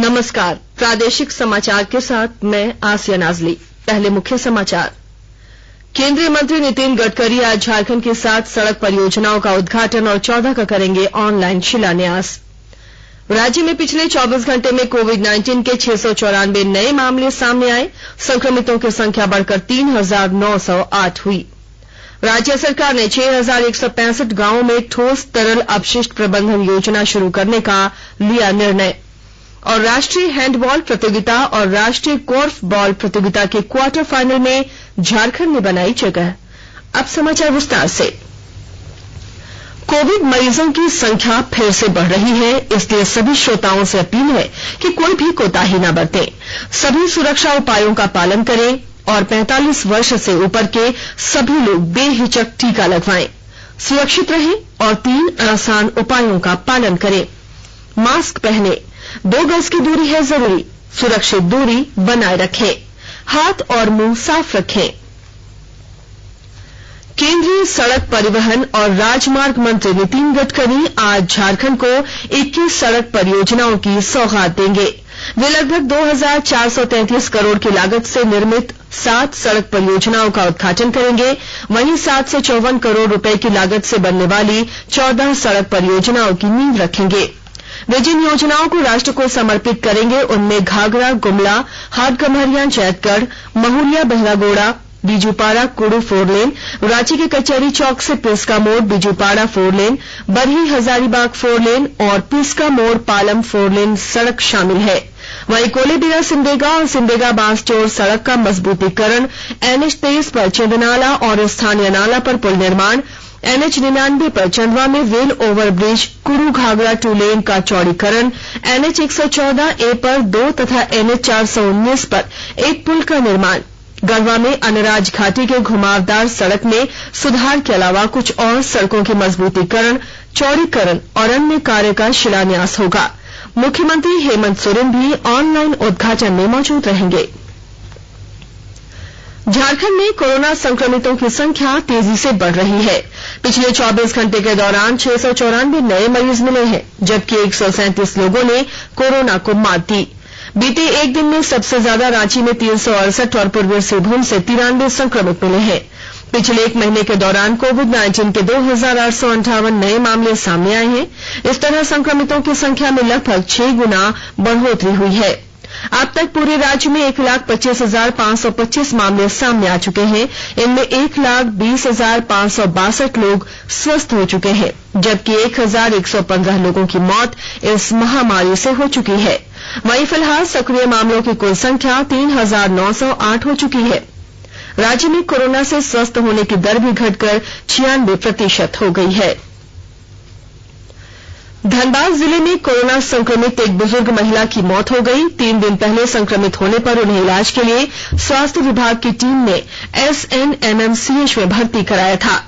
नमस्कार, प्रादेशिक समाचार के साथ मैं आसिया नाजली। पहले मुख्य समाचार। केंद्रीय मंत्री नितिन गडकरी आज झारखंड के 7 सड़क परियोजनाओं का उद्घाटन और 14 का करेंगे ऑनलाइन शिलान्यास। राज्य में पिछले 24 घंटे में कोविड-19 के 694 नए मामले सामने आए। संक्रमितों की संख्या बढ़कर 3,908 हुई। राज्य सरकार ने 6,165 गांवों में ठोस तरल अपशिष्ट प्रबंधन योजना शुरू करने का लिया निर्णय। और राष्ट्रीय हैंडबॉल प्रतियोगिता और राष्ट्रीय कोर्फ बॉल प्रतियोगिता के क्वार्टर फाइनल में झारखंड ने बनाई जगह। अब समाचार विस्तार से। कोविड मरीजों की संख्या फिर से बढ़ रही है, इसलिए सभी श्रोताओं से अपील है कि कोई भी कोताही न बरतें। सभी सुरक्षा उपायों का पालन करें और 45 वर्ष से ऊपर के सभी लोग बेहिचक टीका लगवाएं। सुरक्षित रहें और 3 आसान उपायों का पालन करें। मास्क पहनें, 2 गज की दूरी है जरूरी, सुरक्षित दूरी बनाए रखें, हाथ और मुंह साफ रखें। केंद्रीय सड़क परिवहन और राजमार्ग मंत्री नितिन गडकरी आज झारखंड को 21 सड़क परियोजनाओं की सौगात देंगे। वे लगभग 2,433 करोड़ की लागत से निर्मित 7 सड़क परियोजनाओं का उद्घाटन करेंगे। वहीं 754 करोड़ रुपए की लागत से बनने वाली 14 सड़क परियोजनाओं की नींव रखेंगे। वे जिन योजनाओं को राष्ट्र को समर्पित करेंगे उनमें घाघरा गुमला हाटगम्हरिया जैतगढ़ महूलिया बहरागोड़ा बीजूपाड़ा कुड़ू 4 लेन, रांची के कचहरी चौक से पिस्का मोड़ बीजूपाड़ा 4 लेन, बरही हजारीबाग 4 लेन और पिस्का मोड़ पालम 4 लेन सड़क शामिल है। वहीं कोलेबिरा सिमडेगा और सिमडेगा बांसजोर सड़क का मजबूतीकरण, NH 23 पर चंदनाला और स्थानीय नाला पर पुल निर्माण, NH 99 पर चंदवा में रेल ओवरब्रिज, कुड़ू घाघरा 2 लेन का चौड़ीकरण, NH 114A पर 2 तथा NH 419 पर 1 पुल का निर्माण, गढ़वा में अनराज घाटी के घुमावदार सड़क में सुधार के अलावा कुछ और सड़कों के मजबूतीकरण, चौड़ीकरण और अन्य कार्य का शिलान्यास होगा। मुख्यमंत्री हेमंत सोरेन भी ऑनलाइन उद्घाटन में मौजूद रहेंगे। झारखंड में कोरोना संक्रमितों की संख्या तेजी से बढ़ रही है। पिछले 24 घंटे के दौरान 694 नए मरीज मिले हैं, जबकि 137 लोगों ने कोरोना को मात दी। बीते एक दिन में सबसे ज्यादा रांची में 368 और पूर्वी सिंहभूम से 93 संक्रमित मिले हैं। पिछले एक महीने के दौरान कोविड-19 के 2,858 नए मामले सामने आए हैं। इस तरह संक्रमितों की संख्या में लगभग 6 गुना बढ़ोतरी हुई है। अब तक पूरे राज्य में 1,25,525 मामले सामने आ चुके हैं। इनमें 1,20,562 लोग स्वस्थ हो चुके हैं, जबकि 1,115 लोगों की मौत इस महामारी से हो चुकी है। वहीं फिलहाल सक्रिय मामलों की कुल संख्या 3,908 हो चुकी है। राज्य में कोरोना से स्वस्थ होने की दर भी घटकर 96% हो गई है। धनबाद जिले में कोरोना संक्रमित एक बुजुर्ग महिला की मौत हो गई। 3 दिन पहले संक्रमित होने पर उन्हें इलाज के लिए स्वास्थ्य विभाग की टीम ने SNMMCH में भर्ती कराया था।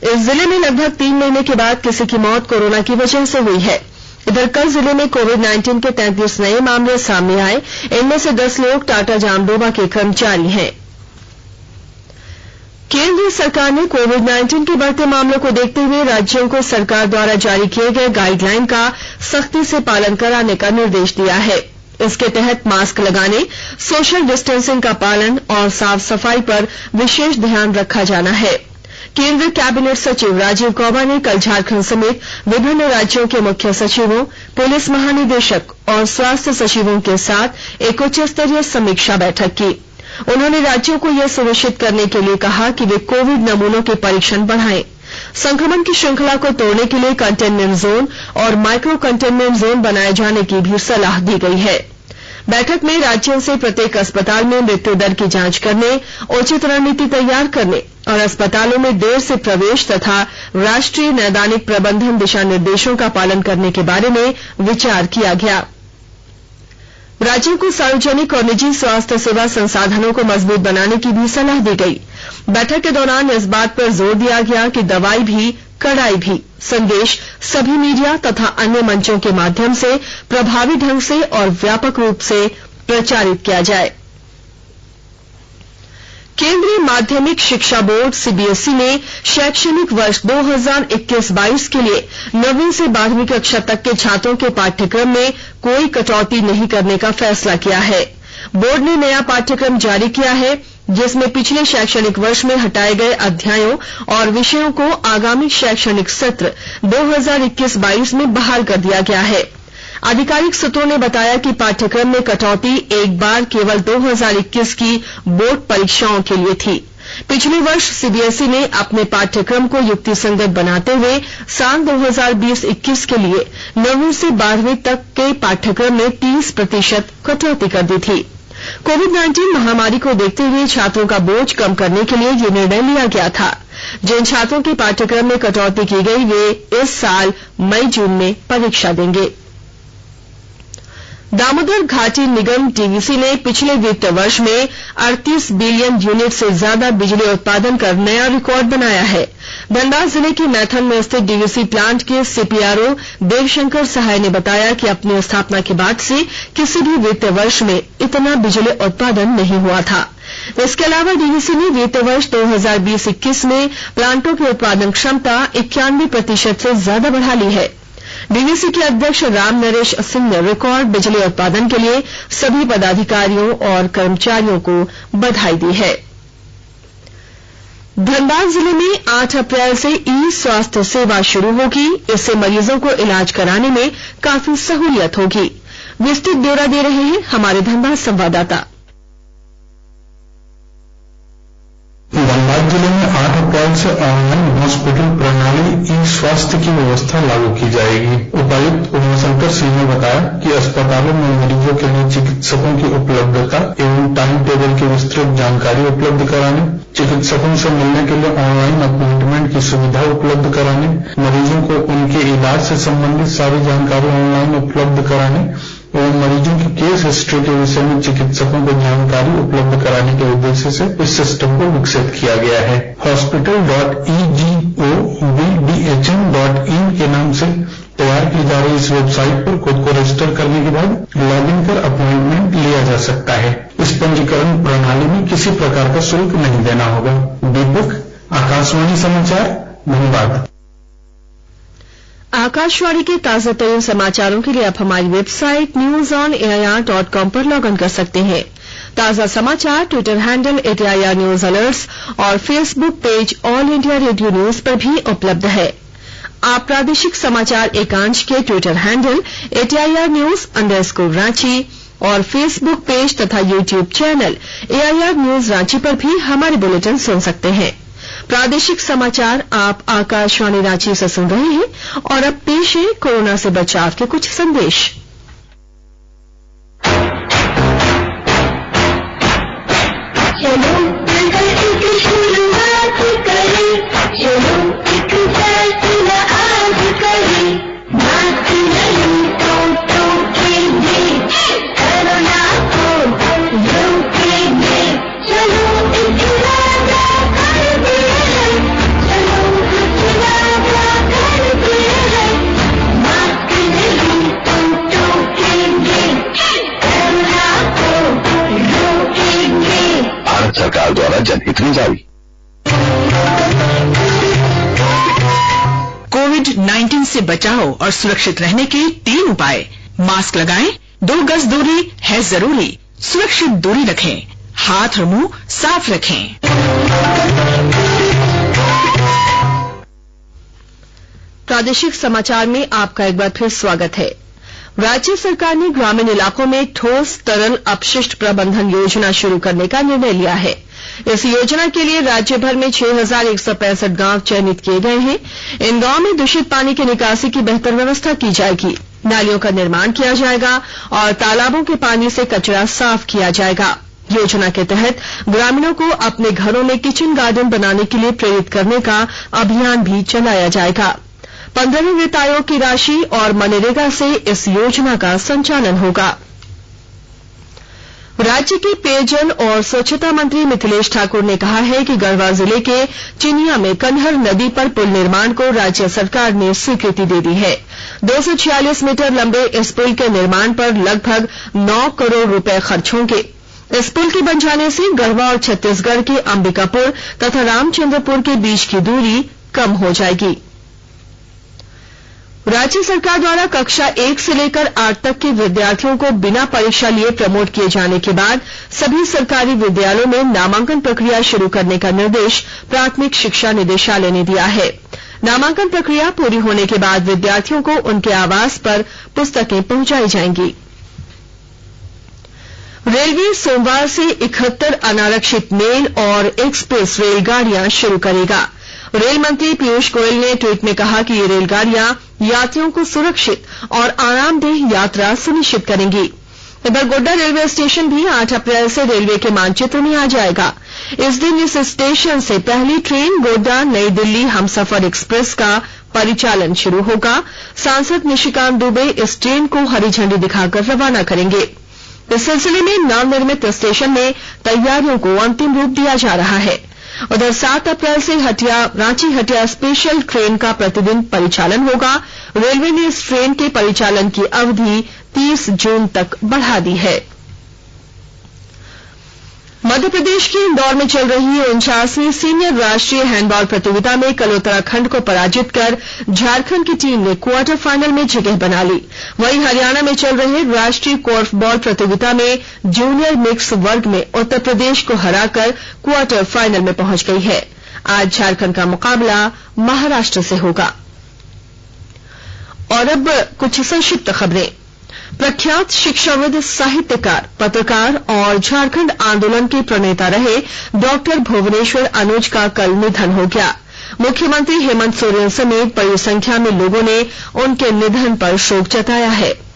इस जिले में लगभग 3 महीने के बाद किसी की मौत कोरोना की वजह से हुई है। इधर कल जिले में कोविड-19 के 33 नए मामले सामने आए। इनमें से 10 लोग टाटा जामडोबा के कर्मचारी हैं। केंद्र सरकार ने कोविड-19 के बढ़ते मामलों को देखते हुए राज्यों को सरकार द्वारा जारी किए गए गाइडलाइन का सख्ती से पालन कराने का निर्देश दिया है। इसके तहत मास्क लगाने, सोशल डिस्टेंसिंग का पालन और साफ सफाई पर विशेष ध्यान रखा जाना है। केंद्रीय कैबिनेट सचिव राजीव गौबा ने कल झारखंड समेत विभिन्न राज्यों के मुख्य सचिवों, पुलिस महानिदेशक और स्वास्थ्य सचिवों के साथ एक उच्च स्तरीय समीक्षा बैठक की। उन्होंने राज्यों को यह सुनिश्चित करने के लिए कहा कि वे कोविड नमूनों के परीक्षण बढ़ाएं। संक्रमण की श्रृंखला को तोड़ने के लिए कंटेनमेंट जोन और माइक्रो कंटेनमेंट जोन बनाए जाने की भी सलाह दी गई है। बैठक में राज्यों से प्रत्येक अस्पताल में मृत्यु दर की जांच करने, उचित रणनीति तैयार करने और अस्पतालों में देर से प्रवेश तथा राष्ट्रीय नैदानिक प्रबंधन दिशा निर्देशों का पालन करने के बारे में विचार किया गया। राज्यों को सार्वजनिक और निजी स्वास्थ्य सेवा संसाधनों को मजबूत बनाने की भी सलाह दी गई। बैठक के दौरान इस बात पर जोर दिया गया कि दवाई भी कड़ाई भी संदेश सभी मीडिया तथा अन्य मंचों के माध्यम से प्रभावी ढंग से और व्यापक रूप से प्रचारित किया जाए। केंद्रीय माध्यमिक शिक्षा बोर्ड सीबीएसई ने शैक्षणिक वर्ष 2021-22 के लिए 9वीं से 12वीं कक्षा तक के छात्रों के पाठ्यक्रम में कोई कटौती नहीं करने का फैसला किया है। बोर्ड ने नया पाठ्यक्रम जारी किया है, जिसमें पिछले शैक्षणिक वर्ष में हटाए गए अध्यायों और विषयों को आगामी शैक्षणिक सत्र 2021-22 में बहाल कर दिया गया है। आधिकारिक सूत्रों ने बताया कि पाठ्यक्रम में कटौती एक बार केवल 2021 की बोर्ड परीक्षाओं के लिए थी। पिछले वर्ष सीबीएसई ने अपने पाठ्यक्रम को युक्तिसंगत बनाते हुए साल 2020-21 के लिए 9वीं से 12वीं तक के पाठ्यक्रम में 30% कटौती कर दी थी। कोविड-19 महामारी को देखते हुए छात्रों का बोझ कम करने के लिए यह निर्णय लिया गया था। जिन छात्रों के पाठ्यक्रम में कटौती की गई वे इस साल मई-जून में परीक्षा देंगे। दामोदर घाटी निगम डीवीसी ने पिछले वित्त वर्ष में 38 बिलियन यूनिट से ज्यादा बिजली उत्पादन कर नया रिकॉर्ड बनाया है। धनबाद जिले के मैथन में स्थित डीवीसी प्लांट के सीपीआरओ देवशंकर सहाय ने बताया कि अपनी स्थापना के बाद से किसी भी वित्त वर्ष में इतना बिजली उत्पादन नहीं हुआ था। इसके अलावा डीवीसी ने वित्त वर्ष 2020-21 में प्लांटों की उत्पादन क्षमता 91% से ज्यादा बढ़ा ली है। डीवीसी के अध्यक्ष राम नरेश सिंह ने रिकॉर्ड बिजली उत्पादन के लिए सभी पदाधिकारियों और कर्मचारियों को बधाई दी है। धनबाद जिले में 8 अप्रैल से ई स्वास्थ्य सेवा शुरू होगी। इससे मरीजों को इलाज कराने में काफी सहूलियत होगी। विस्तृत ब्यौरा दे रहे हैं हमारे धनबाद संवाददाता। धनबाद जिले में 8 अप्रैल से ऑनलाइन हॉस्पिटल प्रणाली ई स्वास्थ्य की व्यवस्था लागू की जाएगी। उपायुक्त उमाशंकर सिंह ने बताया कि अस्पतालों में मरीजों के लिए चिकित्सकों की उपलब्धता एवं टाइम टेबल की विस्तृत जानकारी उपलब्ध कराने, चिकित्सकों से मिलने के लिए ऑनलाइन अपॉइंटमेंट की सुविधा उपलब्ध कराने, मरीजों को उनके इलाज से संबंधित सारी जानकारी ऑनलाइन उपलब्ध कराने एवं मरीजों की केस हिस्ट्री के विषय में चिकित्सकों को जानकारी उपलब्ध कराने के उद्देश्य से इस सिस्टम को विकसित किया गया है। hospital.egovbdhm.in के नाम से तैयार की जा रही इस वेबसाइट पर खुद को रजिस्टर करने के बाद लॉगिन कर अपॉइंटमेंट लिया जा सकता है। इस पंजीकरण प्रणाली में किसी प्रकार का शुल्क नहीं देना होगा। दीपक, आकाशवाणी समाचार, धन्यवाद। आकाशवाणी के ताजा तरीन समाचारों के लिए आप हमारी वेबसाइट newsonair.com पर लॉग इन कर सकते हैं। ताजा समाचार Twitter handle @AIR news alerts और Facebook page All India Radio news पर भी उपलब्ध है। आप प्रादेशिक समाचार एकांश के ट्विटर हैंडल @AIR न्यूज_रांची और फेसबुक पेज तथा YouTube channel AIR news Ranchi पर भी हमारे बुलेटिन सुन सकते हैं। प्रादेशिक समाचार आप आकाशवाणी रांची से सुन रहे हैं और अब पेश है कोरोना से बचाव के कुछ संदेश। चलो मिलकर एक शुरुआत करें, चलो एक फैसला आज करें, मास्क नहीं तो टोकेंगे, कोरोना को रोकेंगे। चलो एक वादा करते हैं, चलो कुछ वादा करते हैं, मास्क नहीं तो टोकेंगे, कोरोना को रोकेंगे। भारत सरकार द्वारा जनहित में जारी। कोविड-19 से बचाव और सुरक्षित रहने के 3 उपाय। मास्क लगाएं, 2 गज दूरी है जरूरी, सुरक्षित दूरी रखें, हाथ और मुंह साफ रखें। प्रादेशिक समाचार में आपका एक बार फिर स्वागत है। राज्य सरकार ने ग्रामीण इलाकों में ठोस तरल अपशिष्ट प्रबंधन योजना शुरू करने का निर्णय लिया है। इस योजना के लिए राज्य भर में 6165 गांव चयनित किए गए हैं। इन गांवों में दूषित पानी की निकासी की बेहतर व्यवस्था की जाएगी, नालियों का निर्माण किया जाएगा और तालाबों के पानी से कचरा साफ किया जाएगा। योजना के तहत ग्रामीणों को अपने घरों में किचन गार्डन बनाने के लिए प्रेरित करने का अभियान भी चलाया जाएगा। 15वें वित्त आयोग की राशि और मनरेगा से इस योजना का संचालन होगा। राज्य के पेयजल और स्वच्छता मंत्री मिथिलेश ठाकुर ने कहा है कि गढ़वा जिले के चिनिया में कन्हर नदी पर पुल निर्माण को राज्य सरकार ने स्वीकृति दे दी है। 246 मीटर लंबे इस पुल के निर्माण पर लगभग 9 करोड़ रुपए खर्च होंगे। इस पुल के बन जाने से गढ़वा और छत्तीसगढ़ के अंबिकापुर तथा रामचंद्रपुर के बीच की दूरी कम हो जाएगी। राज्य सरकार द्वारा कक्षा 1 से लेकर 8 तक के विद्यार्थियों को बिना परीक्षा लिए प्रमोट किए जाने के बाद सभी सरकारी विद्यालयों में नामांकन प्रक्रिया शुरू करने का निर्देश प्राथमिक शिक्षा निदेशालय ने दिया है। नामांकन प्रक्रिया पूरी होने के बाद विद्यार्थियों को उनके आवास पर पुस्तकें पहुंचाई जाएंगी। रेलवे सोमवार से 71 अनारक्षित मेल और एक्सप्रेस रेलगाड़ियां शुरू करेगा। रेल मंत्री पीयूष गोयल ने ट्वीट में कहा कि ये रेलगाड़ियां यात्रियों को सुरक्षित और आरामदेह यात्रा सुनिश्चित करेंगी। इधर गोड्डा रेलवे स्टेशन भी 8 अप्रैल से रेलवे के मानचित्र में आ जाएगा। इस दिन इस स्टेशन से पहली ट्रेन गोड्डा नई दिल्ली हमसफर एक्सप्रेस का परिचालन शुरू होगा। सांसद निशिकांत दुबे इस ट्रेन को हरी झंडी दिखाकर रवाना करेंगे। इस सिलसिले में नवनिर्मित स्टेशन में तैयारियों को अंतिम रूप दिया जा रहा है। उधर 7 अप्रैल से रांची हटिया स्पेशल ट्रेन का प्रतिदिन परिचालन होगा। रेलवे ने इस ट्रेन के परिचालन की अवधि 30 जून तक बढ़ा दी है। मध्य प्रदेश के इंदौर में चल रही 49वीं सीनियर राष्ट्रीय हैंडबॉल प्रतियोगिता में कल उत्तराखंड को पराजित कर झारखंड की टीम ने क्वार्टर फाइनल में जगह बना ली। वहीं हरियाणा में चल रहे राष्ट्रीय कोर्फबॉल प्रतियोगिता में जूनियर मिक्स वर्ग में उत्तर प्रदेश को हराकर क्वार्टर फाइनल में पहुंच गई है। आज झारखंड का मुकाबला महाराष्ट्र से होगा। और अब कुछ संक्षिप्त खबरें। प्रख्यात शिक्षाविद, साहित्यकार, पत्रकार और झारखंड आंदोलन के प्रणेता रहे डॉक्टर भुवनेश्वर अनुज का कल निधन हो गया। मुख्यमंत्री हेमंत सोरेन समेत बड़ी संख्या में लोगों ने उनके निधन पर शोक जताया है।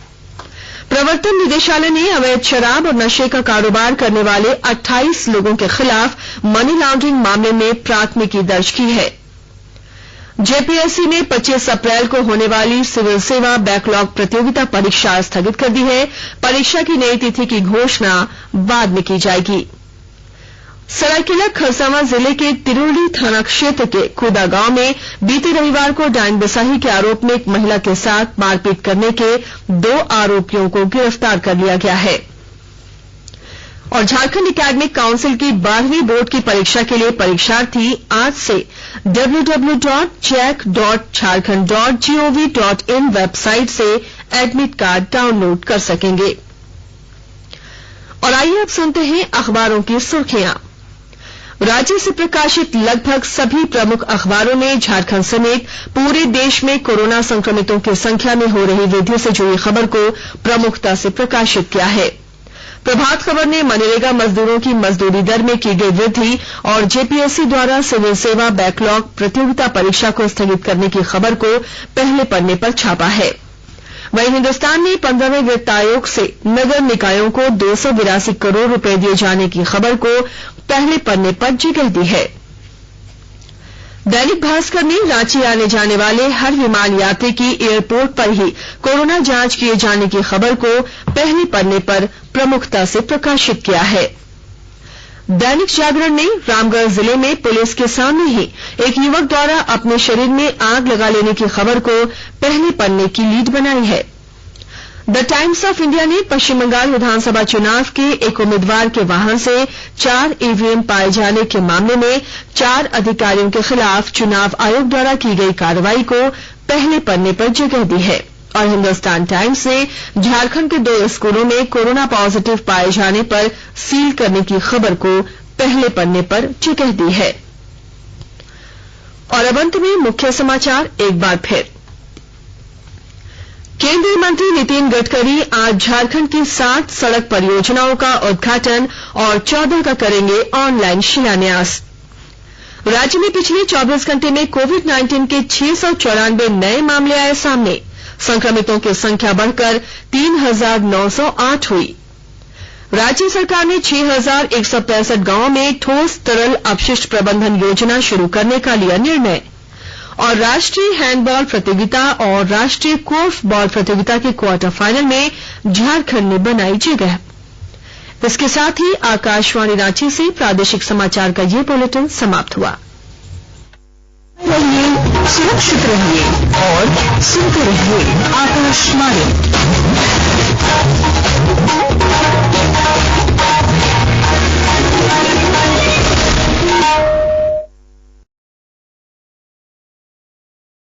प्रवर्तन निदेशालय ने अवैध शराब और नशे का कारोबार करने वाले 28 लोगों के खिलाफ मनी लॉन्ड्रिंग मामले में प्राथमिकी दर्ज की है। जेपीएससी ने 25 अप्रैल को होने वाली सिविल सेवा बैकलॉग प्रतियोगिता परीक्षा स्थगित कर दी है। परीक्षा की नई तिथि की घोषणा बाद में की जाएगी। सरायकेला खरसावां जिले के तिरुली थाना क्षेत्र के खुदा गांव में बीते रविवार को डायन बिसाही के आरोप में एक महिला के साथ मारपीट करने के 2 आरोपियों को गिरफ्तार कर लिया गया है। और झारखंड एकेडमिक काउंसिल की 12वीं बोर्ड की परीक्षा के लिए परीक्षार्थी आज से www.jack.jharkhand.gov.in वेबसाइट से एडमिट कार्ड डाउनलोड कर सकेंगे। और आइए अब सुनते हैं अखबारों की सुर्खियां। राज्य से प्रकाशित लगभग सभी प्रमुख अखबारों ने झारखंड समेत पूरे देश में कोरोना संक्रमितों की संख्या में हो रही वृद्धि से जुड़ी खबर को प्रमुखता से प्रकाशित किया है। प्रभात खबर ने मनरेगा मजदूरों की मजदूरी दर में की गई वृद्धि और जेपीएससी द्वारा सिविल सेवा बैकलॉग प्रतियोगिता परीक्षा को स्थगित करने की खबर को पहले पन्ने पर छापा है। वहीं हिन्दुस्तान ने 15वें वित्त आयोग से नगर निकायों को 282 करोड़ रुपए दिए जाने की खबर को पहले पन्ने पर जगह दी है। दैनिक भास्कर ने रांची आने जाने वाले हर विमान यात्री की एयरपोर्ट पर ही कोरोना जांच किए जाने की खबर को पहले पन्ने पर प्रमुखता से प्रकाशित किया है। दैनिक जागरण ने रामगढ़ जिले में पुलिस के सामने ही एक युवक द्वारा अपने शरीर में आग लगा लेने की खबर को पहले पन्ने की लीड बनाई है। द टाइम्स ऑफ इंडिया ने पश्चिम बंगाल विधानसभा चुनाव के एक उम्मीदवार के वाहन से 4 ईवीएम पाए जाने के मामले में 4 अधिकारियों के खिलाफ चुनाव आयोग द्वारा की गई कार्रवाई को पहले पन्ने पर जगह दी है। और हिन्दुस्तान टाइम्स ने झारखंड के 2 स्कूलों में कोरोना पॉजिटिव पाए जाने पर सील करने की खबर को पहले पन्ने पर जगह दी है। और अब अंत में मुख्य समाचार एक बार फिर। केंद्रीय मंत्री नितिन गडकरी आज झारखंड की 7 सड़क परियोजनाओं का उद्घाटन और 14 का करेंगे ऑनलाइन शिलान्यास। राज्य में पिछले 24 घंटे में कोविड-19 के 694 नए मामले आए सामने। संक्रमितों की संख्या बढ़कर 3908 हुई। राज्य सरकार ने 6165 गांवों में ठोस तरल अपशिष्ट प्रबंधन योजना शुरू करने का लिया निर्णय। और राष्ट्रीय हैंडबॉल प्रतियोगिता और राष्ट्रीय कोर्फबॉल प्रतियोगिता के क्वार्टर फाइनल में झारखंड ने बनाई जगह। इसके साथ ही आकाशवाणी रांची से प्रादेशिक समाचार का ये बुलेटिन समाप्त हुआ। रहिए, सुरक्षित रहिए और सुनते रहिए आकाशवाणी।